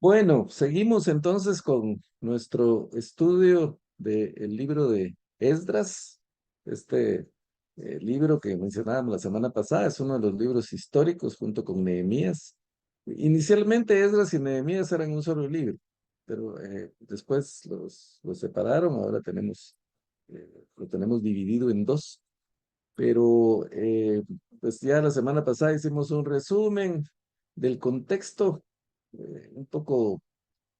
Bueno, seguimos entonces con nuestro estudio del libro de Esdras. Este libro que mencionábamos la semana pasada es uno de los libros históricos junto con Nehemías. Inicialmente Esdras y Nehemías eran un solo libro, pero después los separaron. Ahora lo tenemos dividido en dos. Pero pues ya la semana pasada hicimos un resumen del contexto, un poco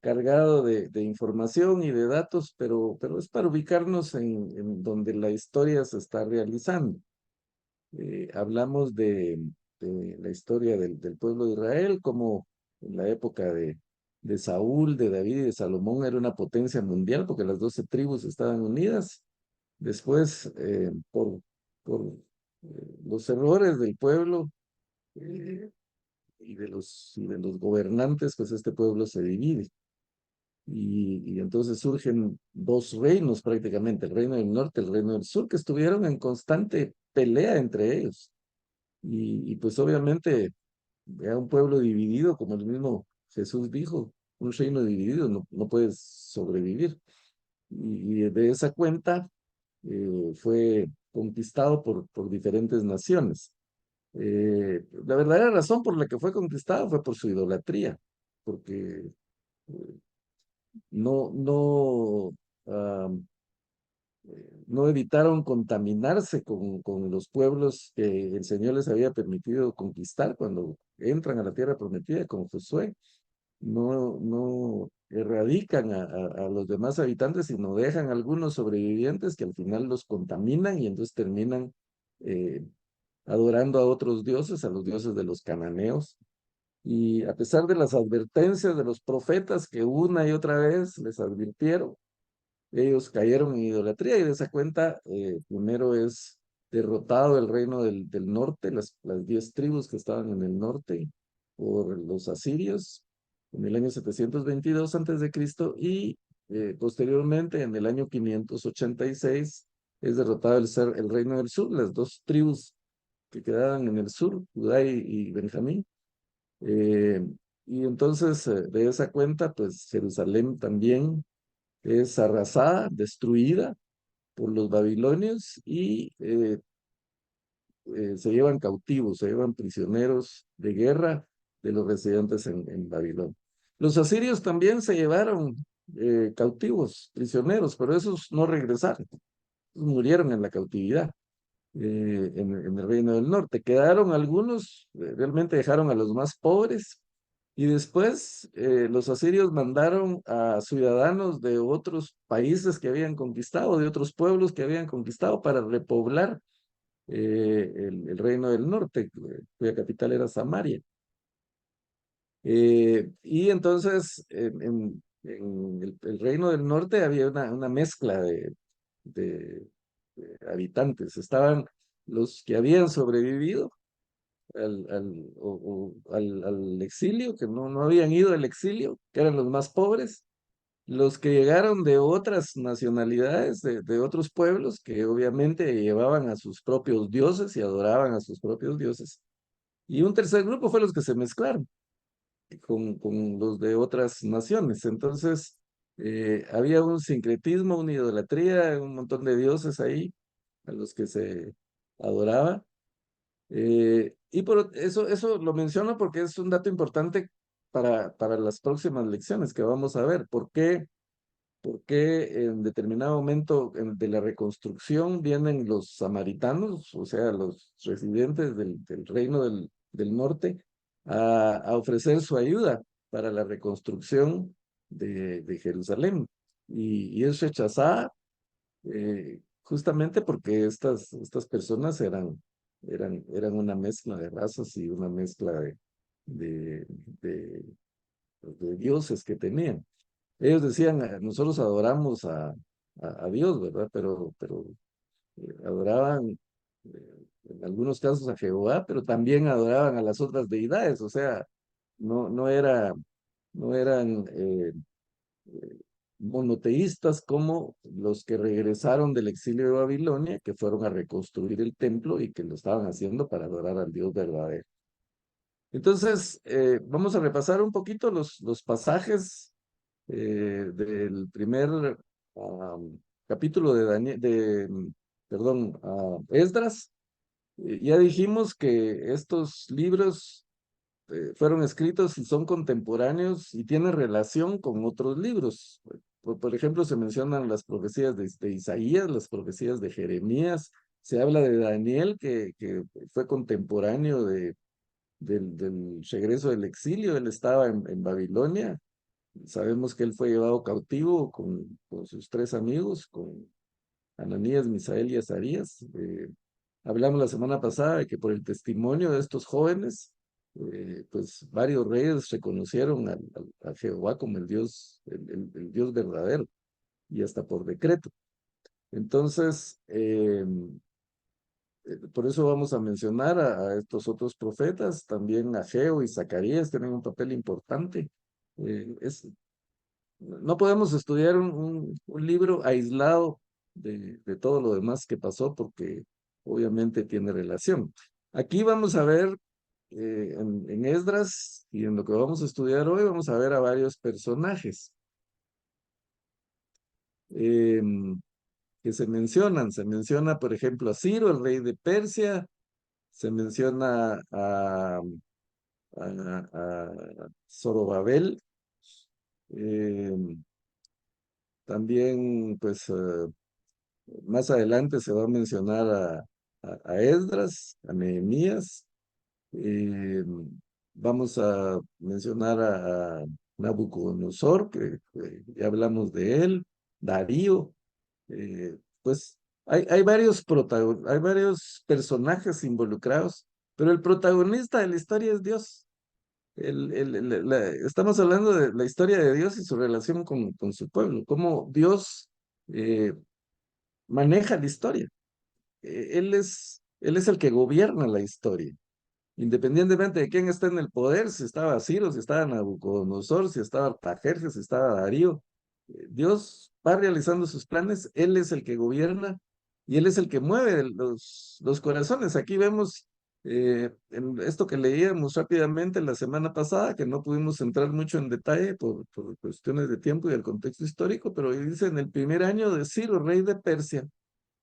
cargado de información y de datos, pero es para ubicarnos en donde la historia se está realizando. Hablamos de la historia del pueblo de Israel, como en la época de Saúl, de David y de Salomón era una potencia mundial porque las 12 tribus estaban unidas. Después, por los errores del pueblo eh, y de los gobernantes, pues este pueblo se divide. Y entonces surgen dos reinos prácticamente, el reino del norte, el reino del sur, que estuvieron en constante pelea entre ellos. Y pues obviamente, a un pueblo dividido, como el mismo Jesús dijo, un reino dividido no puede sobrevivir. Y de esa cuenta fue conquistado por diferentes naciones. La verdadera razón por la que fue conquistado fue por su idolatría, porque no, no, ah, no evitaron contaminarse con los pueblos que el Señor les había permitido conquistar cuando entran a la tierra prometida con Josué. No erradican a los demás habitantes, sino dejan algunos sobrevivientes que al final los contaminan y entonces terminan eh, adorando a otros dioses, a los dioses de los cananeos. Y a pesar de las advertencias de los profetas que una y otra vez les advirtieron, ellos cayeron en idolatría y de esa cuenta primero es derrotado el reino del norte, las 10 tribus que estaban en el norte por los asirios en el año 722 antes de Cristo y posteriormente en el año 586 es derrotado el reino del sur, las dos tribus que quedaban en el sur, Judá y Benjamín. Eh, y entonces de esa cuenta, pues Jerusalén también es arrasada, destruida por los babilonios y se llevan cautivos, se llevan prisioneros de guerra de los residentes en Babilonia. Los asirios también se llevaron cautivos, prisioneros, pero esos no regresaron, murieron en la cautividad. En el reino del norte. Quedaron algunos, realmente dejaron a los más pobres, y después los asirios mandaron a ciudadanos de otros países que habían conquistado, de otros pueblos que habían conquistado para repoblar el reino del norte, cuya capital era Samaria. Y entonces en el reino del norte había una mezcla de habitantes. Estaban los que habían sobrevivido al exilio, que no habían ido al exilio, que eran los más pobres, los que llegaron de otras nacionalidades, de otros pueblos, que obviamente llevaban a sus propios dioses y adoraban a sus propios dioses. Y un tercer grupo fue los que se mezclaron con los de otras naciones. Entonces, había un sincretismo, una idolatría, un montón de dioses ahí a los que se adoraba. Y por eso lo menciono porque es un dato importante para las próximas lecciones que vamos a ver. ¿Por qué en determinado momento de la reconstrucción vienen los samaritanos, o sea, los residentes del reino del norte, a ofrecer su ayuda para la reconstrucción de Jerusalén? Y es rechazada justamente porque estas personas eran una mezcla de razas y una mezcla de, de, de dioses que tenían. Ellos decían, nosotros adoramos a Dios, ¿verdad? Pero adoraban en algunos casos a Jehová, pero también adoraban a las otras deidades, o sea, no, no era, no eran monoteístas como los que regresaron del exilio de Babilonia, que fueron a reconstruir el templo y que lo estaban haciendo para adorar al Dios verdadero. Entonces, vamos a repasar un poquito los pasajes del primer capítulo de Daniel, perdón, Esdras. Ya dijimos que estos libros fueron escritos y son contemporáneos y tienen relación con otros libros. Por ejemplo, se mencionan las profecías de Isaías, las profecías de Jeremías, se habla de Daniel, que fue contemporáneo del regreso del exilio. Él estaba en Babilonia. Sabemos que él fue llevado cautivo con sus tres amigos, con Ananías, Misael y Azarías. Hablamos la semana pasada de que por el testimonio de estos jóvenes, pues varios reyes reconocieron a Jehová como el Dios, el Dios verdadero, y hasta por decreto. Entonces, por eso vamos a mencionar a estos otros profetas, también Ageo y Zacarías tienen un papel importante. No podemos estudiar un libro aislado de todo lo demás que pasó porque obviamente tiene relación. Aquí vamos a ver en Esdras y en lo que vamos a estudiar hoy, vamos a ver a varios personajes que se mencionan. Se menciona, por ejemplo, a Ciro, el rey de Persia, se menciona a Zorobabel, eh, también pues más adelante se va a mencionar a Esdras, a Nehemías. eh, Vamos a mencionar a Nabucodonosor, que ya hablamos de él, Darío. Pues hay varios personajes involucrados, pero el protagonista de la historia es Dios. Estamos hablando de la historia de Dios y su relación con su pueblo, cómo Dios eh, maneja la historia. Él es el que gobierna la historia, independientemente de quién está en el poder, si estaba Ciro, si estaba Nabucodonosor, si estaba Artajerjes, si estaba Darío. Dios va realizando sus planes, Él es el que gobierna y Él es el que mueve los corazones. Aquí vemos en esto que leíamos rápidamente la semana pasada, que no pudimos entrar mucho en detalle por cuestiones de tiempo y del contexto histórico, pero dice en el primer año de Ciro, rey de Persia,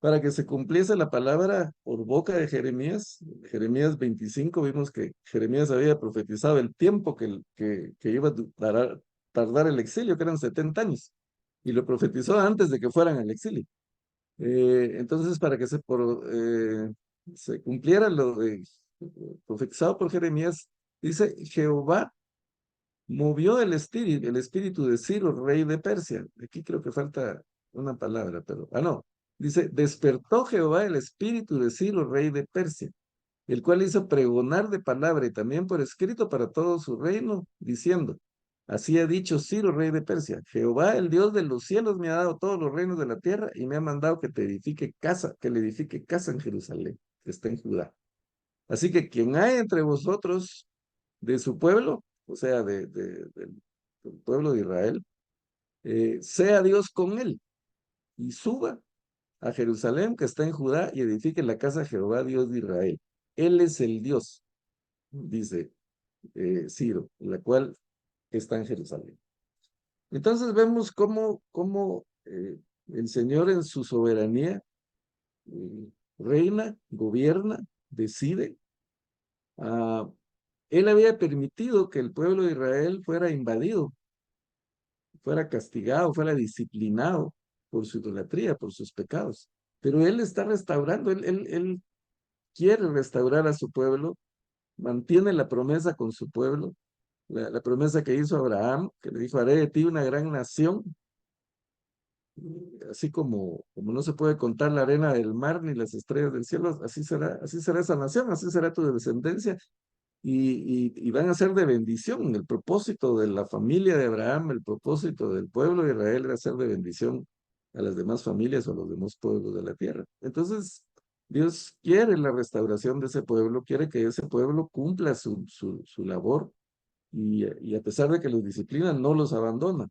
para que se cumpliese la palabra por boca de Jeremías. Jeremías 25, vimos que Jeremías había profetizado el tiempo que iba a tardar el exilio, que eran 70 años, y lo profetizó antes de que fueran al exilio. Entonces, para que se cumpliera lo de profetizado por Jeremías, dice, Jehová movió el espíritu de Ciro, rey de Persia. Aquí creo que falta una palabra, pero, no. Dice, despertó Jehová el espíritu de Ciro, rey de Persia, el cual hizo pregonar de palabra y también por escrito para todo su reino, diciendo, así ha dicho Ciro, rey de Persia, Jehová, el Dios de los cielos, me ha dado todos los reinos de la tierra y me ha mandado que te edifique casa, que le edifique casa en Jerusalén, que está en Judá. Así que quien hay entre vosotros de su pueblo, o sea, del pueblo de Israel, sea Dios con él y suba a Jerusalén que está en Judá y edifique la casa de Jehová, Dios de Israel. Él es el Dios, dice Ciro, la cual está en Jerusalén. Entonces vemos cómo el Señor en su soberanía reina, gobierna, decide. Ah, él había permitido que el pueblo de Israel fuera invadido, fuera castigado, fuera disciplinado por su idolatría, por sus pecados. Pero Él está restaurando, Él quiere restaurar a su pueblo, mantiene la promesa con su pueblo, la promesa que hizo Abraham, que le dijo, haré de ti una gran nación, así como no se puede contar la arena del mar ni las estrellas del cielo, así será esa nación, así será tu descendencia, y van a ser de bendición. El propósito de la familia de Abraham, el propósito del pueblo de Israel era ser de bendición a las demás familias o a los demás pueblos de la tierra. Entonces, Dios quiere la restauración de ese pueblo, quiere que ese pueblo cumpla su labor y a pesar de que los disciplinan, no los abandona.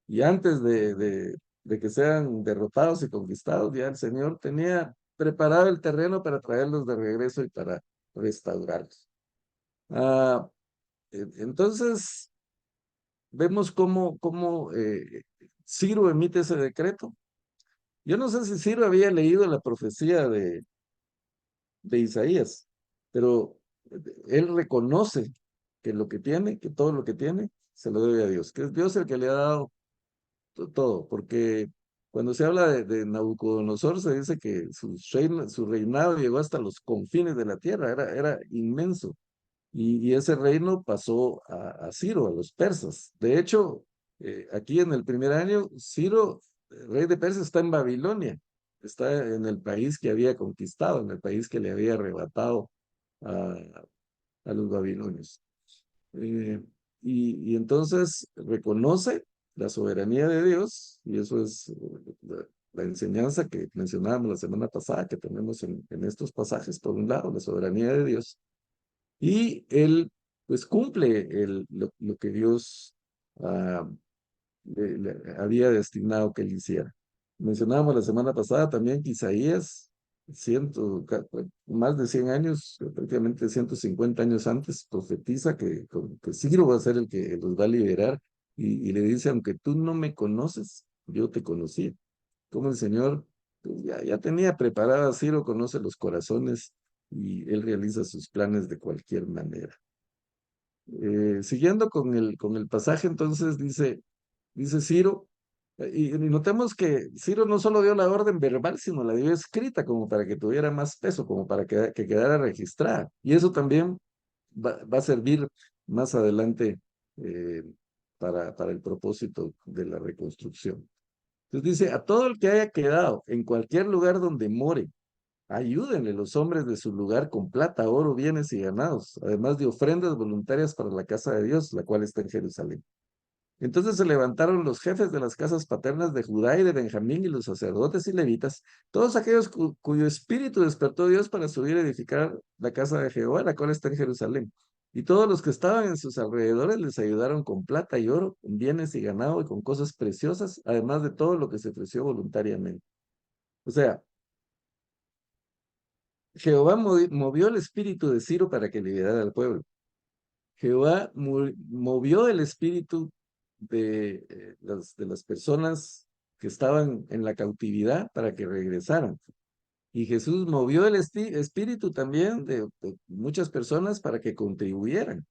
Y antes de que sean derrotados y conquistados, ya el Señor tenía preparado el terreno para traerlos de regreso y para restaurarlos. Entonces, vemos cómo Ciro emite ese decreto. Yo no sé si Ciro había leído la profecía de Isaías, pero él reconoce que lo que tiene, que todo lo que tiene, se lo debe a Dios, que es Dios el que le ha dado todo, porque cuando se habla de Nabucodonosor se dice que su reinado llegó hasta los confines de la tierra, era inmenso, y ese reino pasó a Ciro, a los persas. De hecho, aquí en el primer año, Ciro, rey de Persia, está en Babilonia, está en el país que había conquistado, en el país que le había arrebatado a, a los babilonios. Eh, y entonces reconoce la soberanía de Dios, y eso es la enseñanza que mencionábamos la semana pasada, que tenemos en estos pasajes. Por un lado, la soberanía de Dios, y él pues cumple lo que Dios ah, le había destinado que él hiciera. Mencionábamos la semana pasada también que Isaías, más de 100 años, prácticamente 150 años antes, profetiza que Ciro va a ser el que los va a liberar, y le dice, aunque tú no me conoces, yo te conocí. Como el Señor pues, ya tenía preparada a Ciro, conoce los corazones, y él realiza sus planes de cualquier manera. Siguiendo con el pasaje, entonces dice Ciro, y notemos que Ciro no solo dio la orden verbal, sino la dio escrita como para que tuviera más peso, como para que quedara registrada. Y eso también va a servir más adelante eh, para el propósito de la reconstrucción. Entonces dice, a todo el que haya quedado en cualquier lugar donde more, ayúdenle los hombres de su lugar con plata, oro, bienes y ganados, además de ofrendas voluntarias para la casa de Dios, la cual está en Jerusalén. Entonces se levantaron los jefes de las casas paternas de Judá y de Benjamín, y los sacerdotes y levitas, todos aquellos cuyo espíritu despertó Dios para subir a edificar la casa de Jehová, la cual está en Jerusalén. Y todos los que estaban en sus alrededores les ayudaron con plata y oro, con bienes y ganado y con cosas preciosas, además de todo lo que se ofreció voluntariamente. O sea, Jehová movió el espíritu de Ciro para que liberara al pueblo. Jehová movió el espíritu de las personas que estaban en la cautividad para que regresaran. Y Jesús movió el espíritu también de muchas personas para que contribuyeran.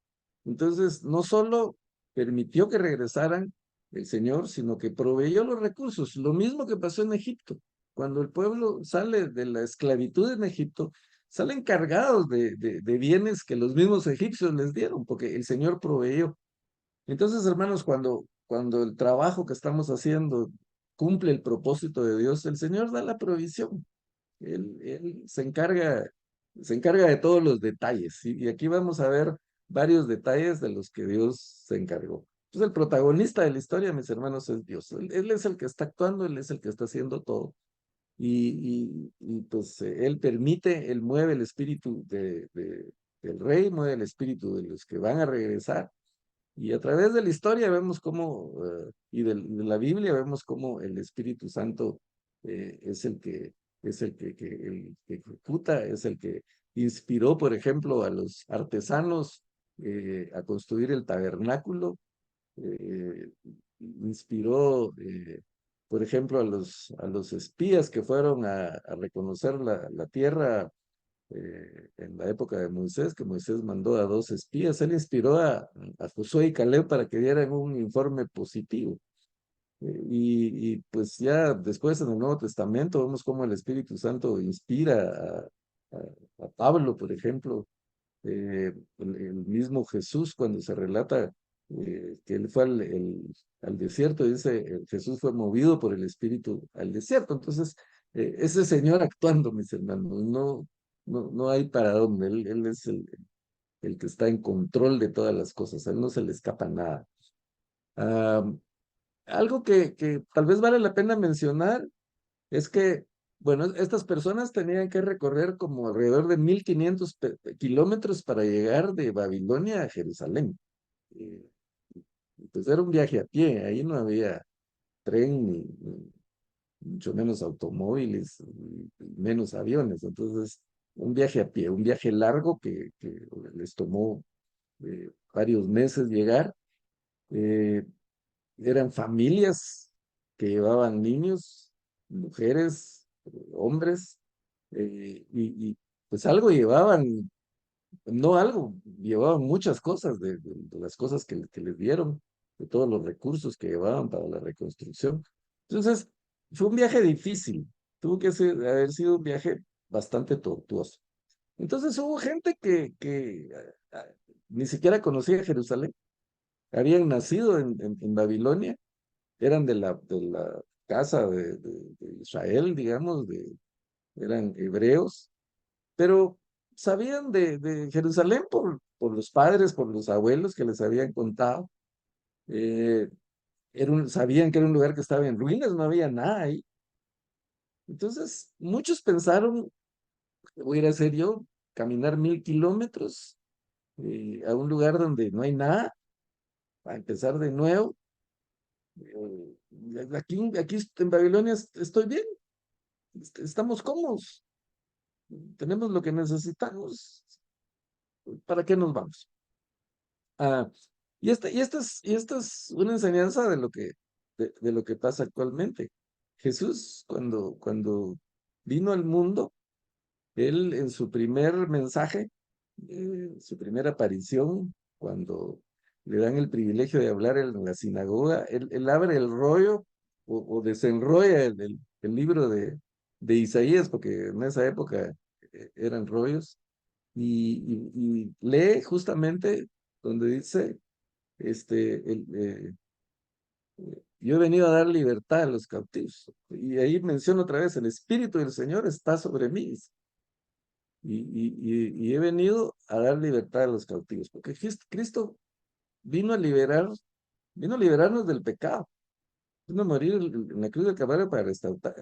Entonces, no solo permitió que regresaran el Señor, sino que proveyó los recursos. Lo mismo que pasó en Egipto. Cuando el pueblo sale de la esclavitud en Egipto, salen cargados de bienes que los mismos egipcios les dieron, porque el Señor proveyó. Entonces, hermanos, cuando el trabajo que estamos haciendo cumple el propósito de Dios, el Señor da la provisión. Él se encarga de todos los detalles, ¿sí? Y aquí vamos a ver varios detalles de los que Dios se encargó. Entonces, el protagonista de la historia, mis hermanos, es Dios. Él es el que está actuando, Él es el que está haciendo todo. Pues Él permite, Él mueve el espíritu del rey, mueve el espíritu de los que van a regresar. Y a través de la historia vemos cómo, y de la Biblia vemos cómo el Espíritu Santo es el que ejecuta, es el que inspiró, por ejemplo, a los artesanos a construir el tabernáculo, eh, inspiró, por ejemplo, a los espías que fueron a reconocer la tierra en la época de Moisés, que Moisés mandó a 2 espías. Él inspiró a Josué y Caleb para que dieran un informe positivo. Pues ya después en el Nuevo Testamento vemos cómo el Espíritu Santo inspira a Pablo, por ejemplo, el mismo Jesús, cuando se relata que él fue al desierto, dice, Jesús fue movido por el Espíritu al desierto. Entonces, ese Señor actuando, mis hermanos, no hay para dónde. Él es el que está en control de todas las cosas, a él no se le escapa nada. Ah, Algo que tal vez vale la pena mencionar es que, bueno, estas personas tenían que recorrer como alrededor de 1500 kilómetros para llegar de Babilonia a Jerusalén. Eh, pues era un viaje a pie, ahí no había tren, ni mucho menos automóviles, menos aviones. Entonces, un viaje a pie, un viaje largo que les tomó. varios meses llegar. Eh, Eran familias que llevaban niños, mujeres, hombres, y pues algo llevaban, no algo, llevaban muchas cosas de las cosas que les dieron, de todos los recursos que llevaban para la reconstrucción. Entonces, fue un viaje difícil, tuvo que haber sido un viaje bastante tortuoso. Entonces hubo gente que ni siquiera conocía Jerusalén, habían nacido en Babilonia, eran de la casa de Israel, digamos, eran hebreos, pero sabían de Jerusalén por los padres, por los abuelos que les habían contado. eh, Sabían que era un lugar que estaba en ruinas, no había nada ahí. Entonces, muchos pensaron, voy a ir a hacer yo, caminar 1000 kilómetros a un lugar donde no hay nada, a empezar de nuevo. Aquí en Babilonia estoy bien, estamos cómodos, tenemos lo que necesitamos, ¿para qué nos vamos? Ah, y esta es una enseñanza de lo que pasa actualmente. Jesús, cuando vino al mundo, él en su primer mensaje, su primera aparición, cuando le dan el privilegio de hablar en la sinagoga, él abre el rollo o desenrolla el libro de Isaías, porque en esa época eran rollos, y lee justamente donde dice, yo he venido a dar libertad a los cautivos. Y ahí menciona otra vez, el Espíritu del Señor está sobre mí. Y he venido a dar libertad a los cautivos, porque Cristo vino a liberarnos del pecado, vino a morir en la cruz del Calvario para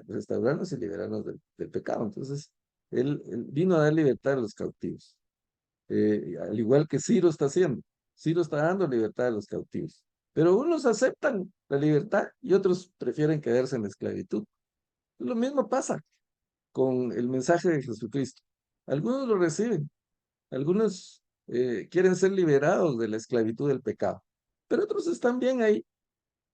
restaurarnos y liberarnos del pecado. Entonces, él vino a dar libertad a los cautivos, al igual que Ciro está haciendo. Ciro está dando libertad a los cautivos, pero unos aceptan la libertad y otros prefieren quedarse en la esclavitud. Lo mismo pasa con el mensaje de Jesucristo. Algunos lo reciben, algunos quieren ser liberados de la esclavitud del pecado, pero otros están bien ahí,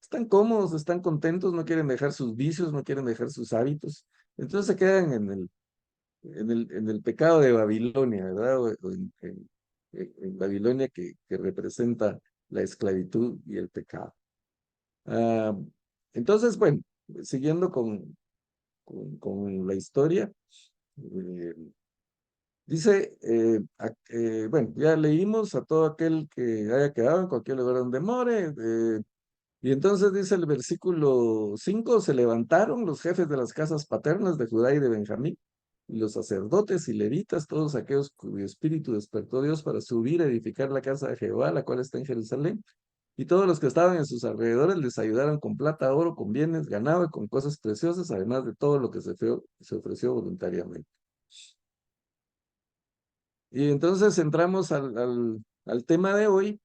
están cómodos, están contentos, no quieren dejar sus vicios, no quieren dejar sus hábitos. Entonces se quedan en el pecado de Babilonia, ¿verdad? O en Babilonia que representa la esclavitud y el pecado. Ah, entonces, bueno, siguiendo con la historia, eh, dice, bueno, ya leímos a todo aquel que haya quedado en cualquier lugar donde more, y entonces dice el versículo 5: se levantaron los jefes de las casas paternas de Judá y de Benjamín, y los sacerdotes y levitas, todos aquellos cuyo espíritu despertó Dios para subir a edificar la casa de Jehová, la cual está en Jerusalén. Y todos los que estaban en sus alrededores les ayudaron con plata, oro, con bienes, ganado y con cosas preciosas, además de todo lo que se ofreció voluntariamente. Y entonces entramos al tema de hoy,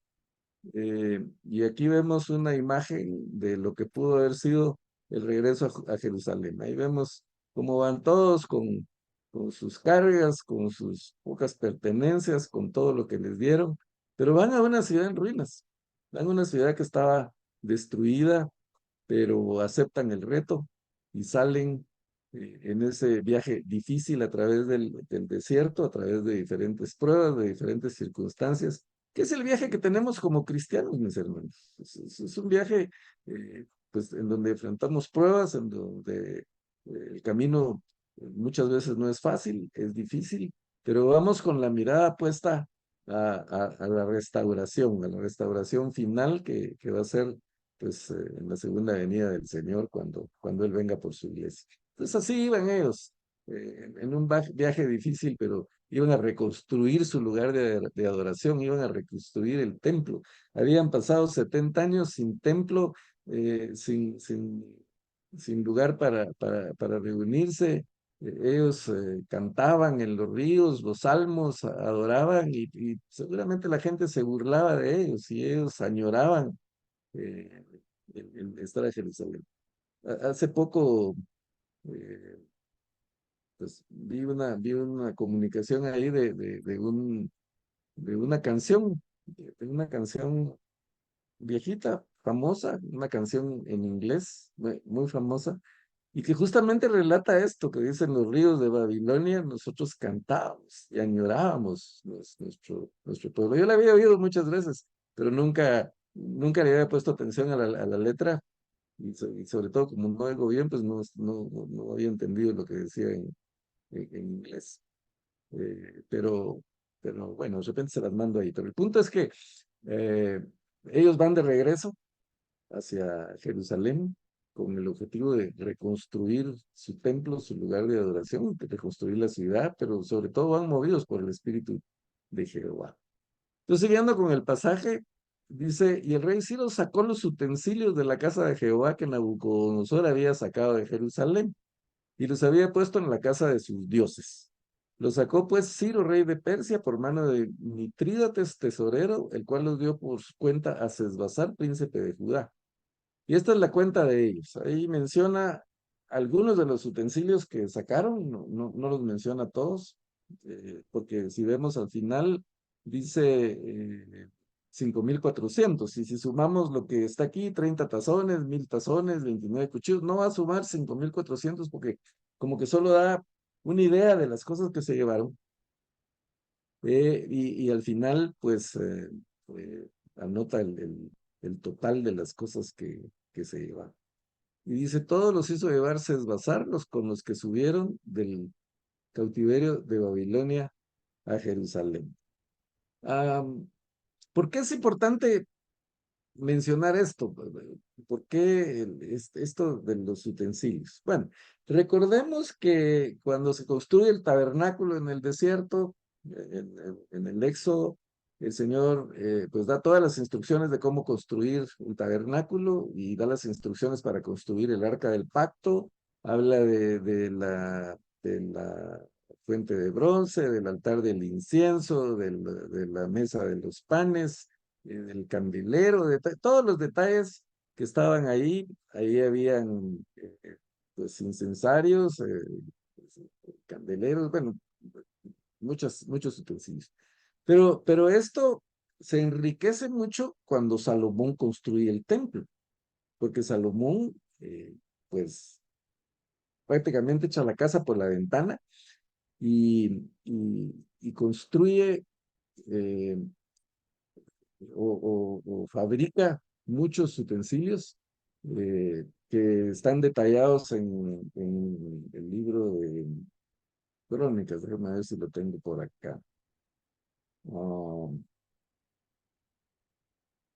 y aquí vemos una imagen de lo que pudo haber sido el regreso a Jerusalén. Ahí vemos cómo van todos con sus cargas, con sus pocas pertenencias, con todo lo que les dieron, pero van a una ciudad en ruinas, van a una ciudad que estaba destruida, pero aceptan el reto y salen en ese viaje difícil a través del desierto, a través de diferentes pruebas, de diferentes circunstancias, que es el viaje que tenemos como cristianos, mis hermanos. Es un viaje pues, en donde enfrentamos pruebas, en donde el camino muchas veces no es fácil, es difícil, pero vamos con la mirada puesta a la restauración final que va a ser pues en la segunda venida del Señor cuando Él venga por su iglesia. Entonces así iban ellos, en un viaje difícil, pero iban a reconstruir su lugar de adoración, iban a reconstruir el templo. Habían pasado 70 años sin templo, sin lugar para reunirse. Ellos cantaban en los ríos los salmos, adoraban y seguramente la gente se burlaba de ellos y ellos añoraban eh, el estar en Jerusalén. Hace poco eh, pues, vi una comunicación ahí de una canción. de una canción viejita, famosa, una canción en inglés muy famosa, y que justamente relata esto que dicen los ríos de Babilonia, nosotros cantábamos y añorábamos nuestro pueblo. Yo la había oído muchas veces, pero nunca le había puesto atención a la letra, y sobre todo como no oigo bien, pues no había entendido lo que decía en inglés. Pero, pero bueno, de repente se las mando ahí. Pero el punto es que eh, ellos van de regreso hacia Jerusalén con el objetivo de reconstruir su templo, su lugar de adoración, de reconstruir la ciudad, pero sobre todo van movidos por el Espíritu de Jehová. Entonces, siguiendo con el pasaje, dice, y el rey Ciro sacó los utensilios de la casa de Jehová que Nabucodonosor había sacado de Jerusalén y los había puesto en la casa de sus dioses. Los sacó pues Ciro, rey de Persia, por mano de Mitrídates, tesorero, el cual los dio por su cuenta a Sesbazar, príncipe de Judá. Y esta es la cuenta de ellos. Ahí menciona algunos de los utensilios que sacaron, no los menciona todos, porque si vemos al final, dice 5.400. Y si sumamos lo que está aquí, 30 tazones, 1.000 tazones, 29 cuchillos, no va a sumar 5.400 porque como que solo da una idea de las cosas que se llevaron. Y al final, pues, anota el total de las cosas que se llevaron. Y dice, todos los hizo llevar Sesbazar, los con los que subieron del cautiverio de Babilonia a Jerusalén. Am, ¿Por qué es importante mencionar esto? ¿Por qué esto de los utensilios? Bueno, recordemos que cuando se construye el tabernáculo en el desierto, en el Éxodo, el Señor pues da todas las instrucciones de cómo construir un tabernáculo y da las instrucciones para construir el arca del pacto, habla de la fuente de bronce, del altar del incienso, de la mesa de los panes, del candelero, todos los detalles que estaban ahí. Ahí habían pues incensarios, pues, candeleros, bueno, muchos utensilios. Pero esto se enriquece mucho cuando Salomón construye el templo, porque Salomón, pues prácticamente echa la casa por la ventana y construye eh, o fabrica muchos utensilios que están detallados en el libro de Crónicas. Déjame ver si lo tengo por acá. Ah,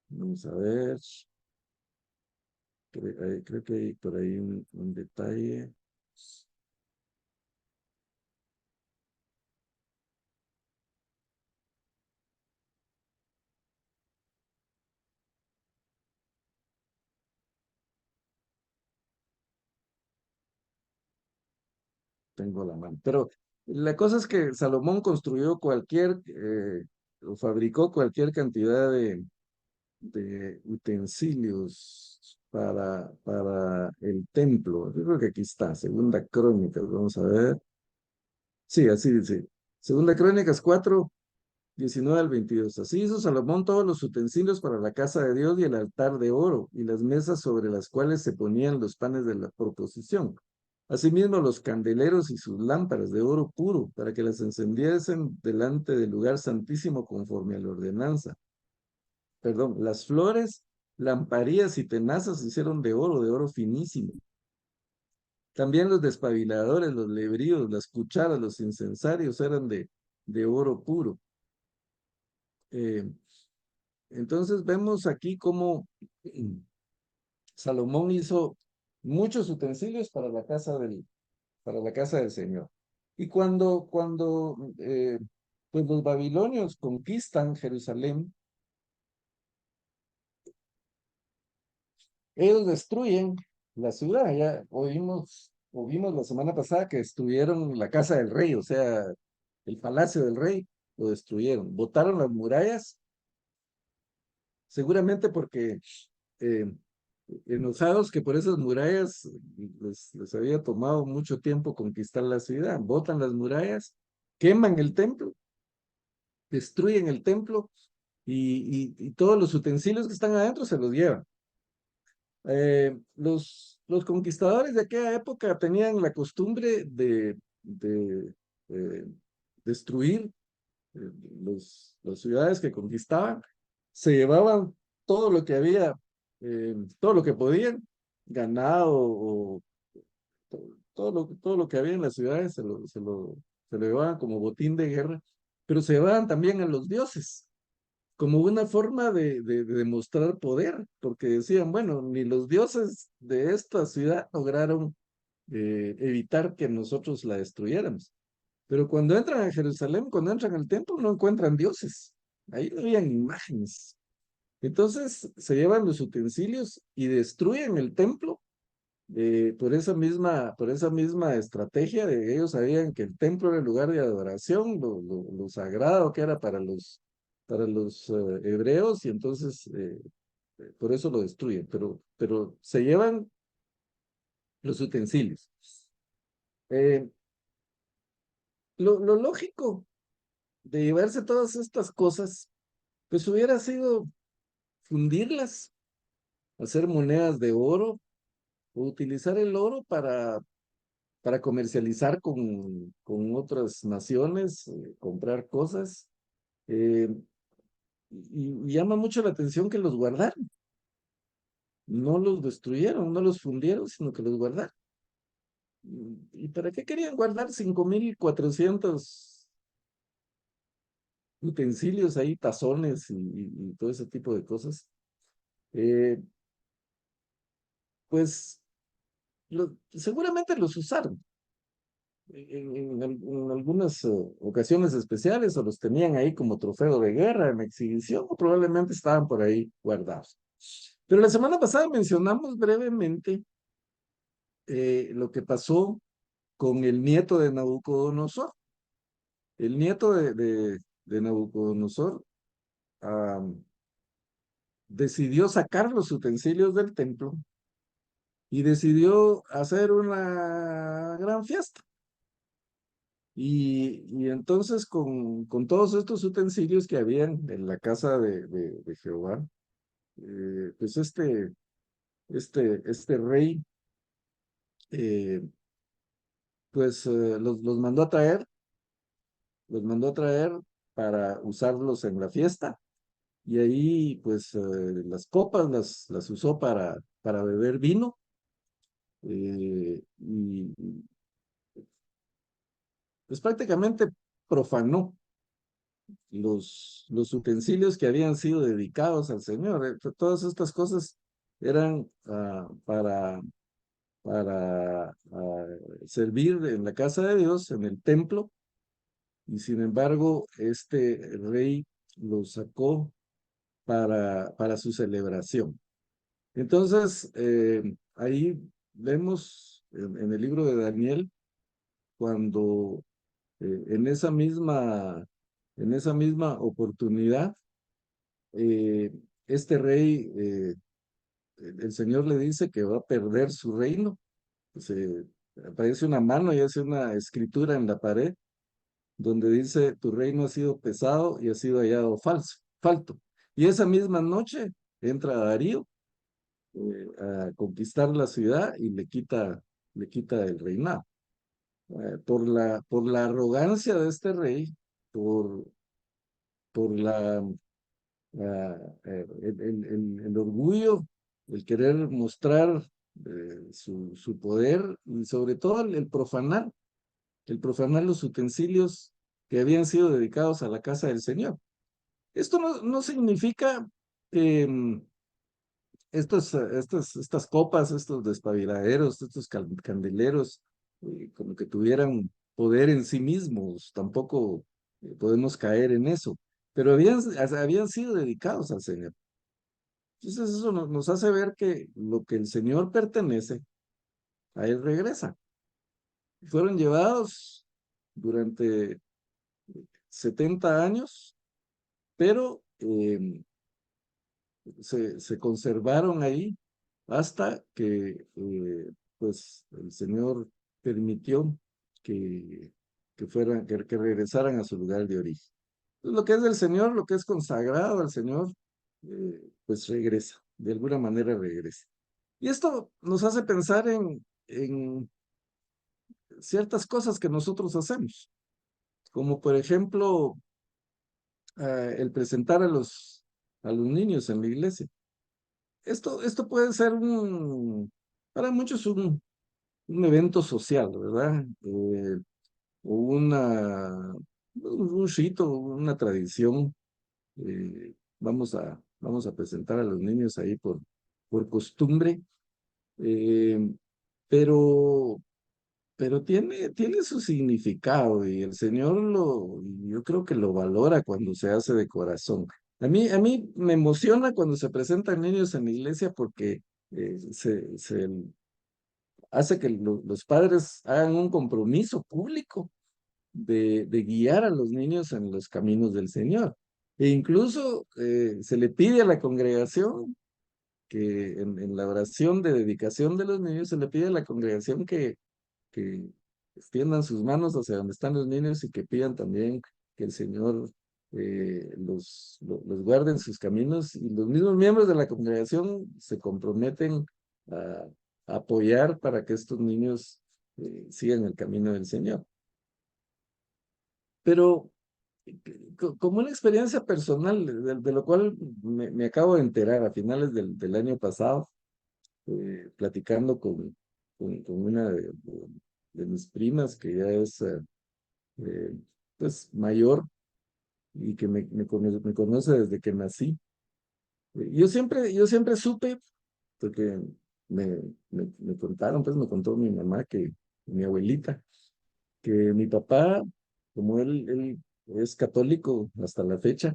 vamos a ver. Creo que hay por ahí un detalle. Tengo la mano. Pero la cosa es que Salomón construyó o fabricó cualquier cantidad de utensilios para el templo. Yo creo que aquí está, Segunda Crónicas, vamos a ver. Sí, así dice. Segunda Crónicas 4:19 al 22. Así hizo Salomón todos los utensilios para la casa de Dios y el altar de oro y las mesas sobre las cuales se ponían los panes de la proposición. Asimismo, los candeleros y sus lámparas de oro puro para que las encendiesen delante del lugar santísimo conforme a la ordenanza. Perdón, las flores, lamparías y tenazas se hicieron de oro finísimo. También los despabiladores, los lebríos, las cucharas, los incensarios eran de oro puro. Eh, entonces vemos aquí cómo Salomón hizo muchos utensilios para la casa del Señor. Y cuando pues los babilonios conquistan Jerusalén, ellos destruyen la ciudad. Ya vimos la semana pasada que destruyeron la casa del rey, o sea, el palacio del rey, lo destruyeron. Botaron las murallas, seguramente porque eh, enojados que por esas murallas les había tomado mucho tiempo conquistar la ciudad. Botan las murallas, queman el templo, destruyen el templo y todos los utensilios que están adentro se los llevan. Los conquistadores de aquella época tenían la costumbre de eh, destruir eh, las ciudades que conquistaban, se llevaban todo lo que había, todo lo que podían, ganado o todo lo que había en las ciudades, se lo llevaban como botín de guerra, pero se llevaban también a los dioses como una forma de demostrar poder, porque decían, bueno, ni los dioses de esta ciudad lograron evitar que nosotros la destruyéramos. Pero cuando entran a Jerusalén, cuando entran al templo, no encuentran dioses. Ahí no habían imágenes. Entonces se llevan los utensilios y destruyen el templo por esa misma estrategia de ellos sabían que el templo era el lugar de adoración, lo sagrado que era para los hebreos, y entonces por eso lo destruyen, pero se llevan los utensilios. Eh, lo lógico de llevarse todas estas cosas, pues hubiera sido fundirlas, hacer monedas de oro, o utilizar el oro para comercializar con otras naciones, comprar cosas. eh, y llama mucho la atención que los guardaron. No los destruyeron, no los fundieron, sino que los guardaron. ¿Y para qué querían guardar 5.400 utensilios ahí, tazones y todo ese tipo de cosas? Eh, pues seguramente los usaron en algunas ocasiones especiales o los tenían ahí como trofeo de guerra en exhibición o probablemente estaban por ahí guardados. Pero la semana pasada mencionamos brevemente lo que pasó con el nieto de Nabucodonosor. El nieto de Nabucodonosor ah, decidió sacar los utensilios del templo y decidió hacer una gran fiesta. Y entonces con todos estos utensilios que habían en la casa de Jehová, pues este rey, eh, pues los mandó a traer para usarlos en la fiesta. Y ahí, pues, las copas las usó para beber vino. Y pues prácticamente profanó los utensilios que habían sido dedicados al Señor. Todas estas cosas eran para servir en la casa de Dios, en el templo, y sin embargo, este rey los sacó para su celebración. Entonces, ahí vemos en el libro de Daniel, cuando en esa misma oportunidad, eh, este rey, el Señor le dice que va a perder su reino. Se aparece una mano y hace una escritura en la pared donde dice, tu reino ha sido pesado y ha sido hallado falto. Y esa misma noche entra Darío a conquistar la ciudad y le quita el reinado. Por la arrogancia de este rey, por, por el orgullo, el querer mostrar su poder y sobre todo el profanar los utensilios que habían sido dedicados a la casa del Señor. Esto no significa que estas copas, estos despabiladeros, estos candeleros, como que tuvieran poder en sí mismos, tampoco podemos caer en eso, pero habían sido dedicados al Señor. Entonces eso nos hace ver que lo que el Señor pertenece, a Él regresa. Fueron llevados durante 70 años, pero se conservaron ahí hasta que pues el Señor permitió que regresaran a su lugar de origen. Lo que es del Señor, lo que es consagrado al Señor, pues regresa, de alguna manera regresa. Y esto nos hace pensar en ciertas cosas que nosotros hacemos, como por ejemplo el presentar a los niños en la iglesia. Esto puede ser para muchos un evento social, ¿verdad? O un rito, una tradición. Vamos a presentar a los niños ahí por costumbre, eh, pero tiene su significado y el Señor yo creo que lo valora cuando se hace de corazón. A mí me emociona cuando se presentan niños en la iglesia porque se hace que los padres hagan un compromiso público de guiar a los niños en los caminos del Señor. E incluso se le pide a la congregación que en la oración de dedicación de los niños se le pide a la congregación que extiendan sus manos hacia donde están los niños y que pidan también que el Señor los guarde en sus caminos. Y los mismos miembros de la congregación se comprometen a, a apoyar para que estos niños sigan el camino del Señor. Pero como una experiencia personal, de lo cual me acabo de enterar a finales del año pasado, platicando con una de mis primas, que ya es eh, pues mayor y que me conoce desde que nací. Yo siempre supe, porque me contaron, pues me contó mi mamá, mi abuelita, que mi papá, como él es católico hasta la fecha,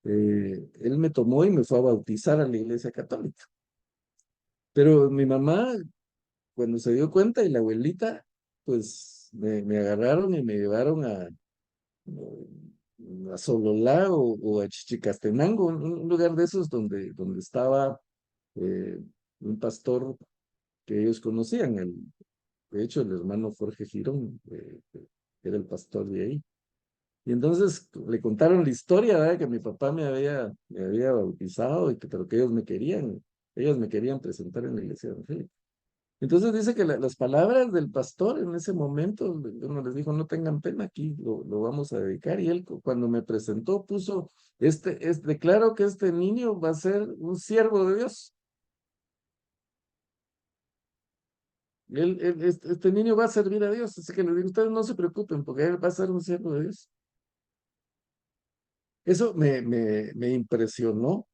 él me tomó y me fue a bautizar a la iglesia católica. Pero mi mamá, cuando se dio cuenta, y la abuelita, pues me agarraron y me llevaron a Sololá o a Chichicastenango, un lugar de esos donde estaba eh, un pastor que ellos conocían. De hecho, el hermano Jorge Girón era el pastor de ahí. Y entonces le contaron la historia, ¿verdad? Que mi papá me había bautizado, pero que ellos me querían presentar en la iglesia evangélica. Entonces dice que las palabras del pastor en ese momento, uno les dijo, no tengan pena, aquí lo vamos a dedicar. Y él cuando me presentó puso, declaro que este niño va a ser un siervo de Dios. Este niño va a servir a Dios. Así que les digo, ustedes no se preocupen porque él va a ser un siervo de Dios. Eso me impresionó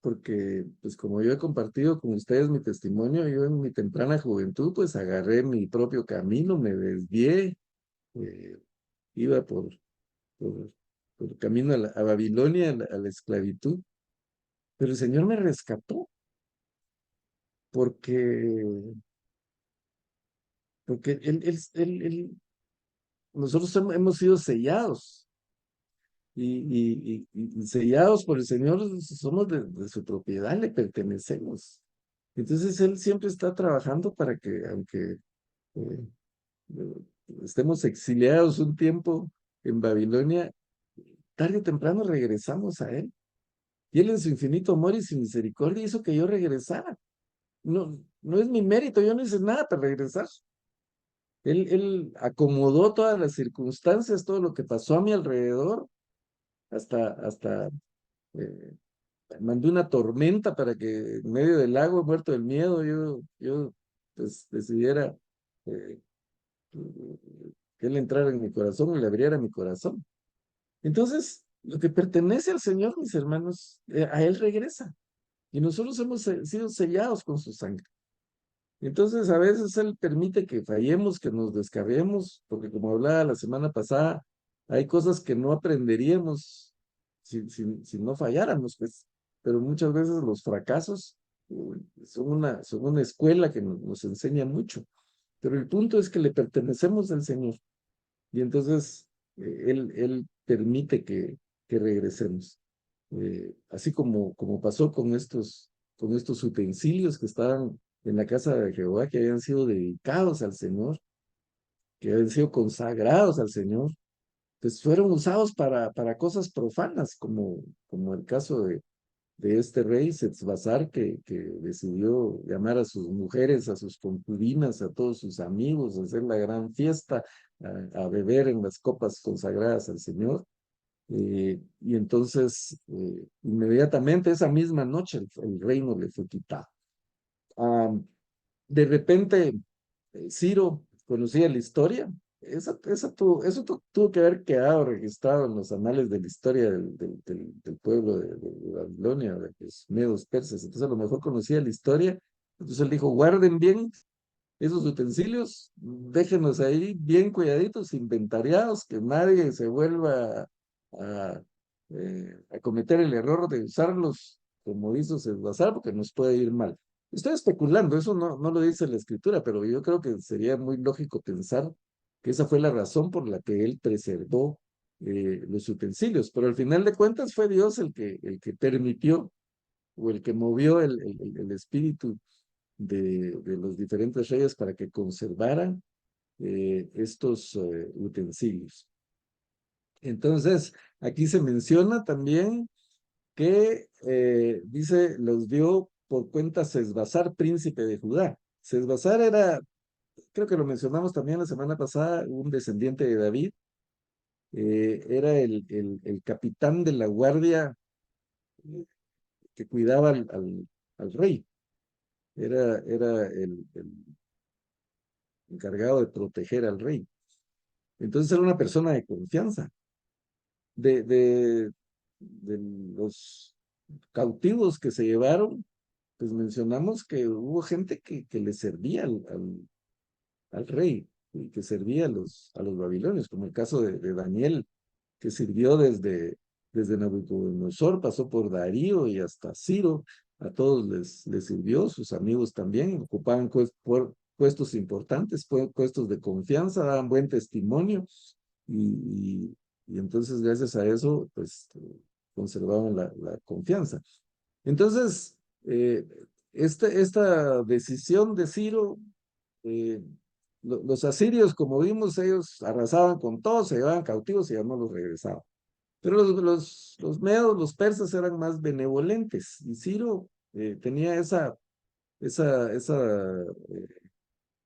porque, pues como yo he compartido con ustedes mi testimonio, yo en mi temprana juventud, pues agarré mi propio camino, me desvié, eh, iba por, por camino a Babilonia, a la esclavitud, pero el Señor me rescató porque, porque nosotros hemos sido sellados y sellados por el Señor, somos de su propiedad, le pertenecemos. Entonces Él siempre está trabajando para que, aunque eh, estemos exiliados un tiempo en Babilonia, tarde o temprano regresamos a Él. Y Él en su infinito amor y su misericordia hizo que yo regresara. No es mi mérito, yo no hice nada para regresar. Él acomodó todas las circunstancias, todo lo que pasó a mi alrededor, hasta eh, mandó una tormenta para que en medio del lago, muerto del miedo, yo pues decidiera eh, que Él entrara en mi corazón y le abriera mi corazón. Entonces, lo que pertenece al Señor, mis hermanos, a Él regresa. Y nosotros hemos sido sellados con su sangre. Entonces, a veces Él permite que fallemos, que nos descarguemos, porque como hablaba la semana pasada, hay cosas que no aprenderíamos si no falláramos, pues. Pero muchas veces los fracasos son una escuela que nos enseña mucho. Pero el punto es que le pertenecemos al Señor. Y entonces Él permite que regresemos. Así como pasó con estos utensilios que estaban en la casa de Jehová, que habían sido dedicados al Señor, que habían sido consagrados al Señor. pues fueron usados para cosas profanas, como el caso de este rey Setzbazar que decidió llamar a sus mujeres, a sus concubinas, a todos sus amigos, a hacer la gran fiesta, a beber en las copas consagradas al Señor. Y entonces, inmediatamente esa misma noche, el reino le fue quitado. Ah, de repente, Ciro conocía la historia. Tuvo que haber quedado registrado en los anales de la historia del pueblo de Babilonia, de los medos persas. Entonces, a lo mejor conocía la historia. Entonces, él dijo: guarden bien esos utensilios, déjenos ahí bien cuidaditos, inventariados, que nadie se vuelva a, a cometer el error de usarlos como hizo Sesbazar, porque nos puede ir mal. Estoy especulando, eso no lo dice la escritura, pero yo creo que sería muy lógico pensar que esa fue la razón por la que él preservó los utensilios, pero al final de cuentas fue Dios el que permitió o el que movió el espíritu de los diferentes reyes para que conservaran estos utensilios. Entonces, aquí se menciona también que dice, los dio por cuenta Sesbazar, príncipe de Judá. Sesbazar era, creo que lo mencionamos también la semana pasada, un descendiente de David. Era el capitán de la guardia que cuidaba al rey. Era el encargado de proteger al rey. Entonces era una persona de confianza. De, de, de los cautivos que se llevaron, pues mencionamos que hubo gente que le servía al rey y que servía a los babilonios, como el caso de Daniel, que sirvió desde Nabucodonosor, pasó por Darío y hasta Ciro, a todos les sirvió, sus amigos también, ocupaban puestos importantes, puestos de confianza, daban buen testimonio, y, y entonces gracias a eso, pues conservaban la confianza. Entonces, esta decisión de Ciro, eh, los asirios, como vimos, ellos arrasaban con todo, se llevaban cautivos y ya no los regresaban. Pero los medos, los persas eran más benevolentes y Ciro tenía esa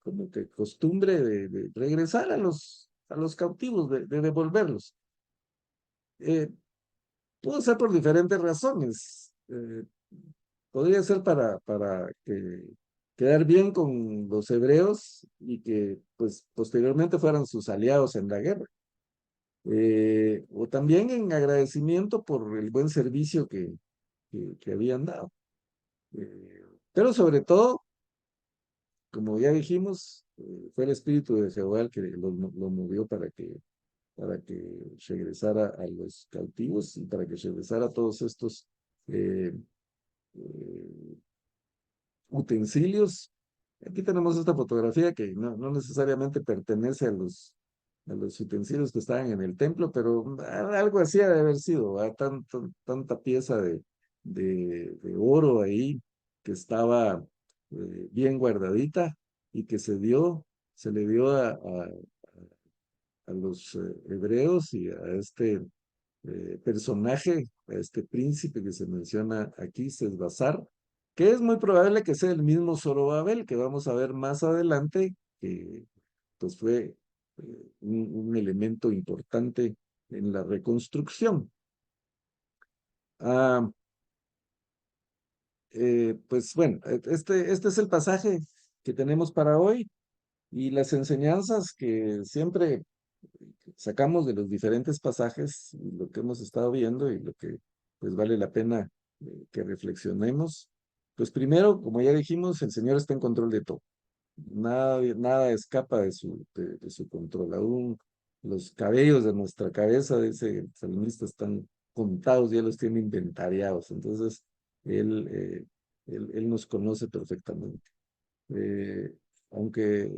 como que costumbre de regresar a los cautivos, de devolverlos. Eh, Pudo ser por diferentes razones. Podría ser para quedar bien con los hebreos y que pues posteriormente fueran sus aliados en la guerra. O también en agradecimiento por el buen servicio que habían dado. Eh, pero sobre todo, como ya dijimos, fue el espíritu de Jehová el que lo movió para que regresara a los cautivos y para que regresara a todos estos eh, eh, utensilios. Aquí tenemos esta fotografía que no necesariamente pertenece a los utensilios que estaban en el templo, pero algo así ha de haber sido, tanta pieza de oro ahí que estaba bien guardadita y que se le dio a los hebreos y a este personaje, a este príncipe que se menciona aquí, Sesbazar, que es muy probable que sea el mismo Zorobabel, que vamos a ver más adelante, que pues fue un elemento importante en la reconstrucción. Ah, pues bueno, este es el pasaje que tenemos para hoy y las enseñanzas que siempre sacamos de los diferentes pasajes, lo que hemos estado viendo y lo que pues vale la pena que reflexionemos. Pues primero, como ya dijimos, el Señor está en control de todo. Nada escapa de su control. Aún los cabellos de nuestra cabeza, dice el salmista, están contados, ya los tiene inventariados. Entonces, Él, él nos conoce perfectamente. Eh, Aunque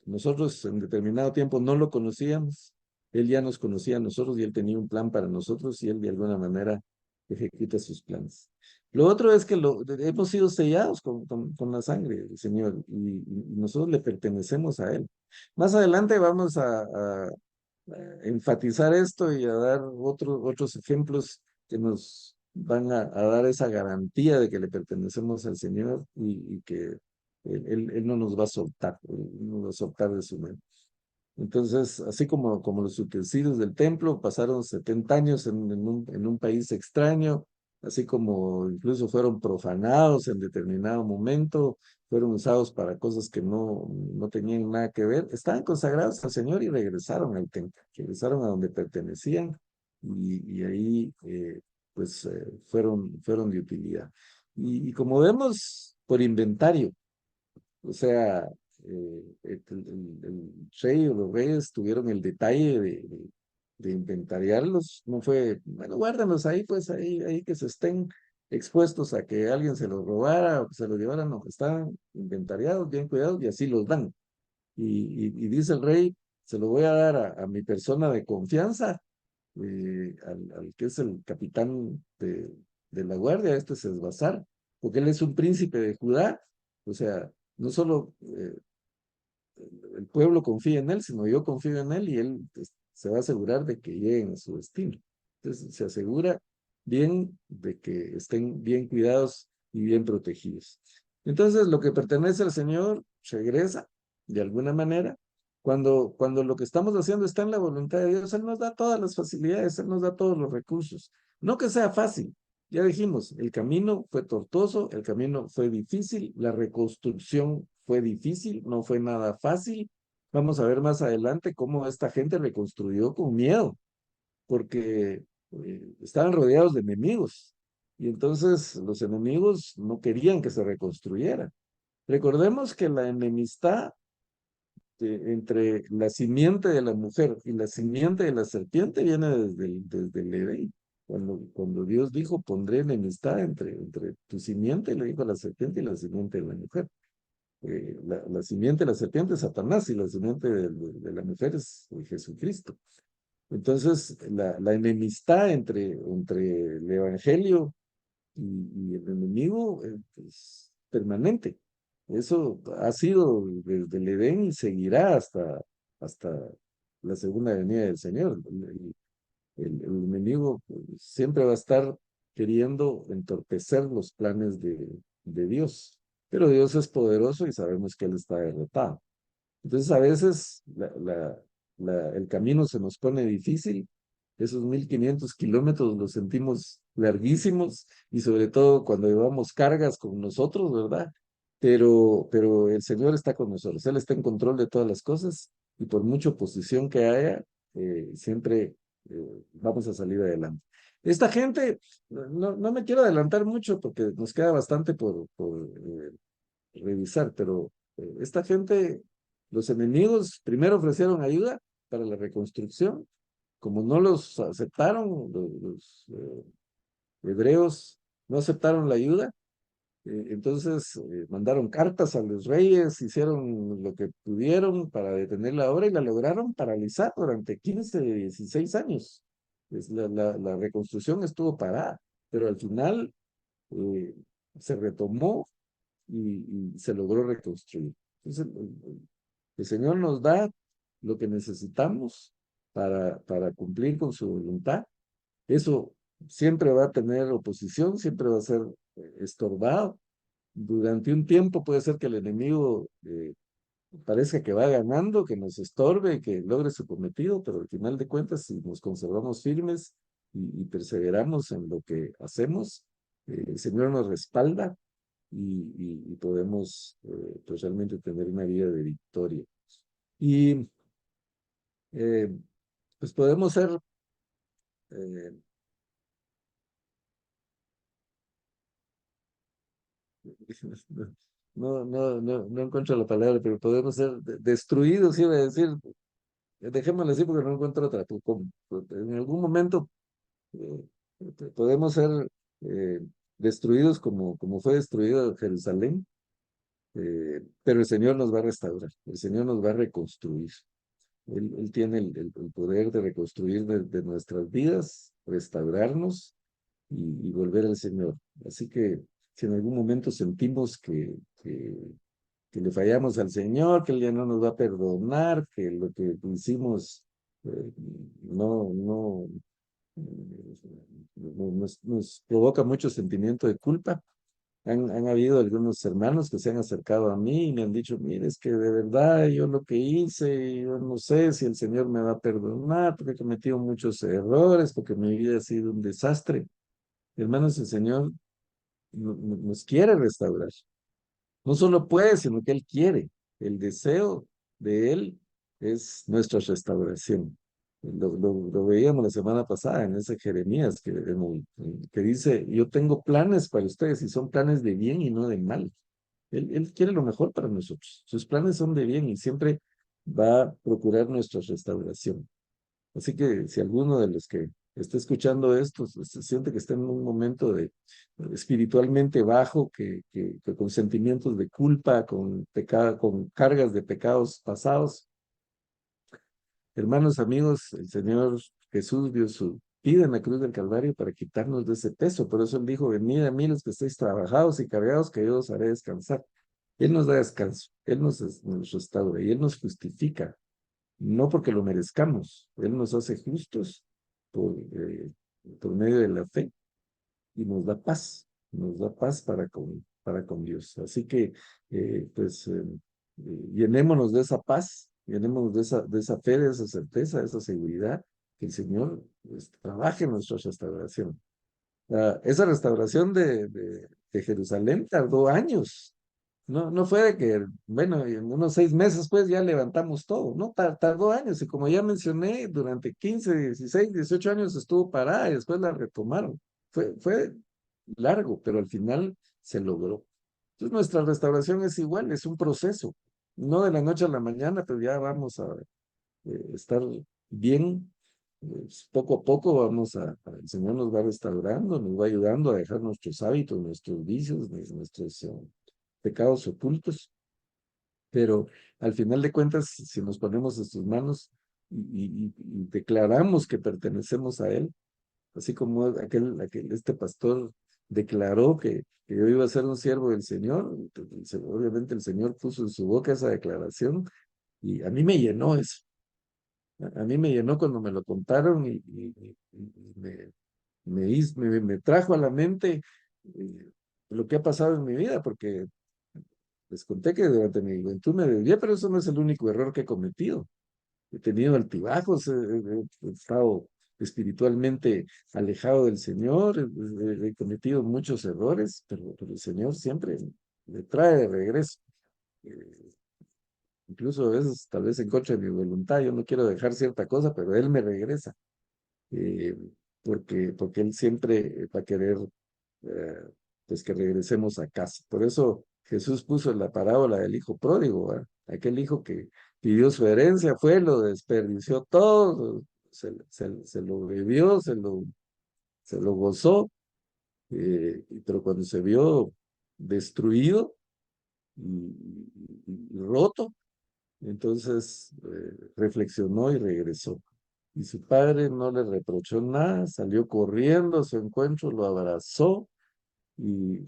nosotros en determinado tiempo no lo conocíamos, Él ya nos conocía a nosotros y Él tenía un plan para nosotros y Él de alguna manera ejecuta sus planes. Lo otro es que hemos sido sellados con la sangre del Señor y nosotros le pertenecemos a Él. Más adelante vamos a enfatizar esto y a dar otros ejemplos que nos van a dar esa garantía de que le pertenecemos al Señor y que Él no nos va a soltar, Él no nos va a soltar de su mano. Entonces, así como los utensilios del templo pasaron 70 años en un país extraño, así como incluso fueron profanados en determinado momento, fueron usados para cosas que no tenían nada que ver, estaban consagrados al Señor y regresaron al templo, regresaron a donde pertenecían y ahí pues fueron de utilidad. Y como vemos, por inventario, o sea, el rey o los reyes tuvieron el detalle de inventariarlos. No fue, bueno, guárdalos ahí, pues ahí que se estén expuestos a que alguien se los robara o que se los llevara, no, estaban inventariados, bien cuidados y así los dan. Y dice el rey, se lo voy a dar a mi persona de confianza, al que es el capitán de la guardia, este es Esbazar, porque él es un príncipe de Judá, o sea, no solo el pueblo confía en él, sino yo confío en él y él pues, se va a asegurar de que lleguen a su destino. Entonces se asegura bien de que estén bien cuidados y bien protegidos. Entonces lo que pertenece al Señor regresa de alguna manera. Cuando lo que estamos haciendo está en la voluntad de Dios, Él nos da todas las facilidades, Él nos da todos los recursos. No que sea fácil, ya dijimos, el camino fue tortuoso, el camino fue difícil, la reconstrucción fue difícil, no fue nada fácil. Vamos a ver más adelante cómo esta gente reconstruyó con miedo, porque estaban rodeados de enemigos. Y entonces los enemigos no querían que se reconstruyera. Recordemos que la enemistad entre la simiente de la mujer y la simiente de la serpiente viene desde el Edén. Cuando Dios dijo, pondré enemistad entre tu simiente, le dijo a la serpiente y la simiente de la mujer. La simiente de la serpiente es Satanás y la simiente de la mujer es Jesucristo. Entonces, la enemistad entre el evangelio y el enemigo es permanente. Eso ha sido desde el Edén y seguirá hasta la segunda venida del Señor. El enemigo pues, siempre va a estar queriendo entorpecer los planes de Dios. Pero Dios es poderoso y sabemos que Él está derrotado. Entonces a veces el camino se nos pone difícil, esos 1500 kilómetros los sentimos larguísimos y sobre todo cuando llevamos cargas con nosotros, ¿verdad? Pero el Señor está con nosotros, Él está en control de todas las cosas y por mucha oposición que haya, siempre vamos a salir adelante. Esta gente, no me quiero adelantar mucho porque nos queda bastante por revisar, pero esta gente, los enemigos, primero ofrecieron ayuda para la reconstrucción, como no los aceptaron, los hebreos no aceptaron la ayuda, entonces mandaron cartas a los reyes, hicieron lo que pudieron para detener la obra y la lograron paralizar durante 15, 16 años. La reconstrucción estuvo parada, pero al final eh, se retomó y se logró reconstruir. Entonces, el Señor nos da lo que necesitamos para cumplir con su voluntad. Eso siempre va a tener oposición, siempre va a ser estorbado. Durante un tiempo puede ser que el enemigo parezca que va ganando, que nos estorbe, que logre su cometido, pero al final de cuentas, si nos conservamos firmes y perseveramos en lo que hacemos, el Señor nos respalda y podemos pues realmente tener una vida de victoria. Y eh, pues podemos ser, eh, no encuentro la palabra, pero podemos ser destruidos, iba a decir, dejémoslo así porque no encuentro otra. En algún momento eh, podemos ser eh, destruidos como fue destruido Jerusalén, pero el Señor nos va a restaurar, el Señor nos va a reconstruir. Él tiene el poder de reconstruir de nuestras vidas, restaurarnos y volver al Señor. Así que si en algún momento sentimos que le fallamos al Señor, que Él ya no nos va a perdonar, que lo que hicimos eh, no, no, nos provoca mucho sentimiento de culpa. Han habido algunos hermanos que se han acercado a mí y me han dicho, mire, es que de verdad yo lo que hice, yo no sé si el Señor me va a perdonar porque he cometido muchos errores, porque mi vida ha sido un desastre. Hermanos, el Señor nos quiere restaurar. No solo puede, sino que Él quiere. El deseo de Él es nuestra restauración. Lo veíamos la semana pasada en ese Jeremías que dice, yo tengo planes para ustedes y son planes de bien y no de mal. Él quiere lo mejor para nosotros. Sus planes son de bien y siempre va a procurar nuestra restauración. Así que si alguno de los que está escuchando esto se siente que está en un momento de espiritualmente bajo, que con sentimientos de culpa, con pecado, con cargas de pecados pasados, hermanos, amigos, el Señor Jesús dio su vida en la cruz del Calvario para quitarnos de ese peso. Por eso Él dijo, venid a mí los que estéis trabajados y cargados, que yo os haré descansar. Él nos da descanso, Él nos restaura y Él nos justifica no porque lo merezcamos, Él nos hace justos por, eh, por medio de la fe y nos da paz para con Dios. Así que, llenémonos de esa paz, llenémonos de esa fe, de esa certeza, de esa seguridad, que el Señor pues, trabaje en nuestra restauración. Esa restauración de Jerusalén tardó años. No, no fue de que, bueno, en unos 6 meses pues ya levantamos todo, ¿no? Tardó años y como ya mencioné, durante 15, 16, 18 años estuvo parada y después la retomaron. Fue largo, pero al final se logró. Entonces nuestra restauración es igual, es un proceso, no de la noche a la mañana, pero ya vamos a estar bien. Poco a poco el Señor nos va restaurando, nos va ayudando a dejar nuestros hábitos, nuestros vicios, nuestros pecados ocultos, pero al final de cuentas, si nos ponemos en sus manos y declaramos que pertenecemos a Él, así como este pastor declaró que yo iba a ser un siervo del Señor, obviamente el Señor puso en su boca esa declaración y a mí me llenó eso. A mí me llenó cuando me lo contaron y me trajo a la mente lo que ha pasado en mi vida, porque les conté que durante mi juventud me desvié, pero eso no es el único error que he cometido. He tenido altibajos, he estado espiritualmente alejado del Señor, he cometido muchos errores, pero el Señor siempre me trae de regreso. Eh, Incluso a veces, tal vez en contra de mi voluntad, yo no quiero dejar cierta cosa, pero Él me regresa, eh, porque Él siempre va a querer eh, pues que regresemos a casa. Por eso Jesús puso en la parábola del hijo pródigo, ¿verdad? Aquel hijo que pidió su herencia, fue, lo desperdició todo, se lo bebió, se lo gozó, pero cuando se vio destruido y roto, entonces reflexionó y regresó. Y su padre no le reprochó nada, salió corriendo a su encuentro, lo abrazó y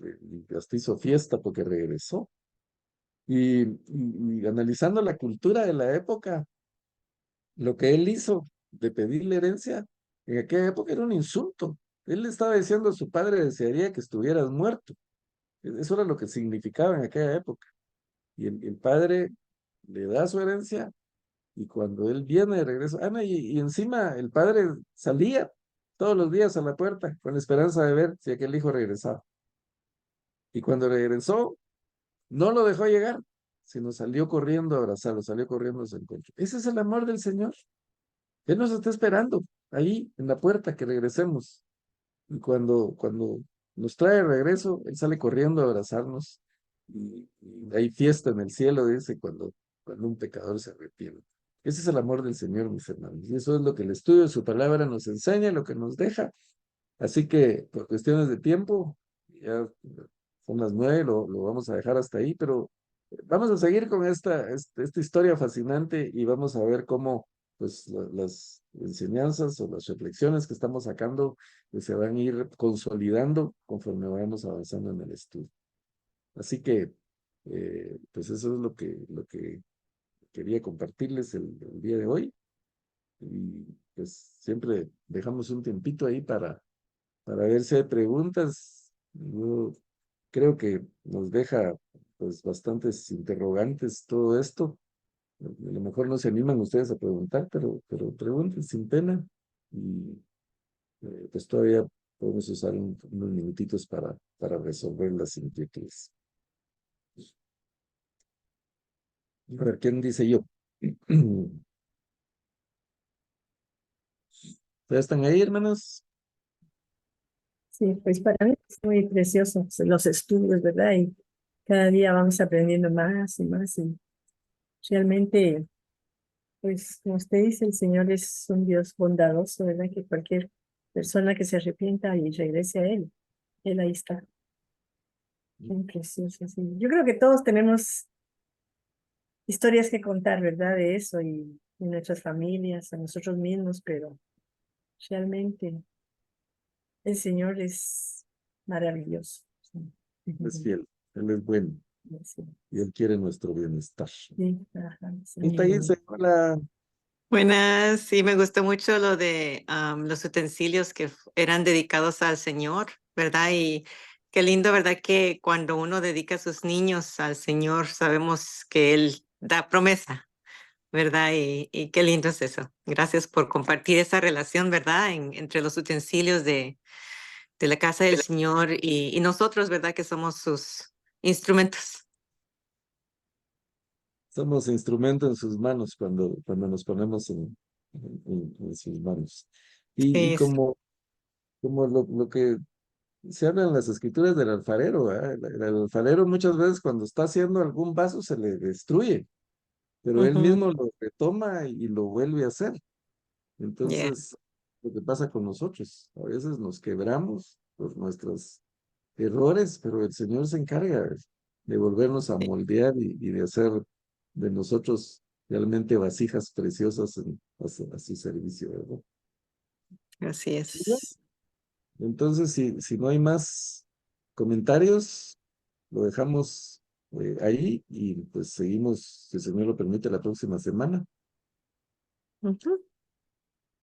hasta hizo fiesta porque regresó. Y analizando la cultura de la época, lo que él hizo de pedirle herencia, en aquella época era un insulto. Él le estaba diciendo a su padre, desearía que estuvieras muerto. Eso era lo que significaba en aquella época. Y el padre le da su herencia y cuando él viene de regreso, no, y encima el padre salía todos los días a la puerta con la esperanza de ver si aquel hijo regresaba. Y cuando regresó, no lo dejó llegar, sino salió corriendo a abrazarlo, salió corriendo a su encuentro. Ese es el amor del Señor. Él nos está esperando ahí en la puerta que regresemos. Y cuando nos trae de regreso, Él sale corriendo a abrazarnos. Y hay fiesta en el cielo, dice, cuando un pecador se arrepiente. Ese es el amor del Señor, mis hermanos. Y eso es lo que el estudio de su palabra nos enseña, lo que nos deja. Así que por cuestiones de tiempo, ya son las 9, lo vamos a dejar hasta ahí, pero vamos a seguir con esta historia fascinante y vamos a ver cómo pues, las enseñanzas o las reflexiones que estamos sacando pues, se van a ir consolidando conforme vayamos avanzando en el estudio. Así que, pues eso es lo que quería compartirles el día de hoy. y pues siempre dejamos un tiempito ahí para ver si hay preguntas. Yo creo que nos deja pues bastantes interrogantes todo esto. A lo mejor no se animan ustedes a preguntar, pero pregunten sin pena. Y pues todavía podemos usar unos minutitos para resolver las inquietudes. A ver, ¿quién dice yo? ¿Ya están ahí, hermanos? Sí, pues para mí es muy precioso los estudios, ¿verdad? Y cada día vamos aprendiendo más y más. Y realmente, pues como usted dice, el Señor es un Dios bondadoso, ¿verdad? Que cualquier persona que se arrepienta y regrese a Él ahí está. Muy precioso, sí. Yo creo que todos tenemos historias que contar, ¿verdad? De eso y de nuestras familias, a nosotros mismos, pero realmente el Señor es maravilloso. Sí. Es fiel, Él es bueno Sí, y Él quiere nuestro bienestar. sí, ajá, sí. Y dice, hola, Buenas, sí, me gustó mucho lo de los utensilios que eran dedicados al Señor, ¿verdad? Y qué lindo, ¿verdad? Que cuando uno dedica a sus niños al Señor, sabemos que Él da promesa, ¿verdad? Y qué lindo es eso. Gracias por compartir esa relación, ¿verdad? Entre los utensilios de la casa del Señor y nosotros, ¿verdad? Que somos sus instrumentos. somos instrumento en sus manos cuando nos ponemos en sus manos. Y Sí, como lo que se habla en las escrituras del alfarero, ¿verdad? El alfarero muchas veces cuando está haciendo algún vaso se le destruye, pero él ujú, mismo lo retoma y lo vuelve a hacer. yeah, Entonces, lo que pasa con nosotros, a veces nos quebramos por nuestros errores, pero el Señor se encarga de volvernos a sí, moldear y de hacer de nosotros realmente vasijas preciosas a su servicio, ¿verdad? así Y bueno, es. entonces, si no hay más comentarios, lo dejamos ahí y pues seguimos, si el Señor lo permite, la próxima semana. Ujú.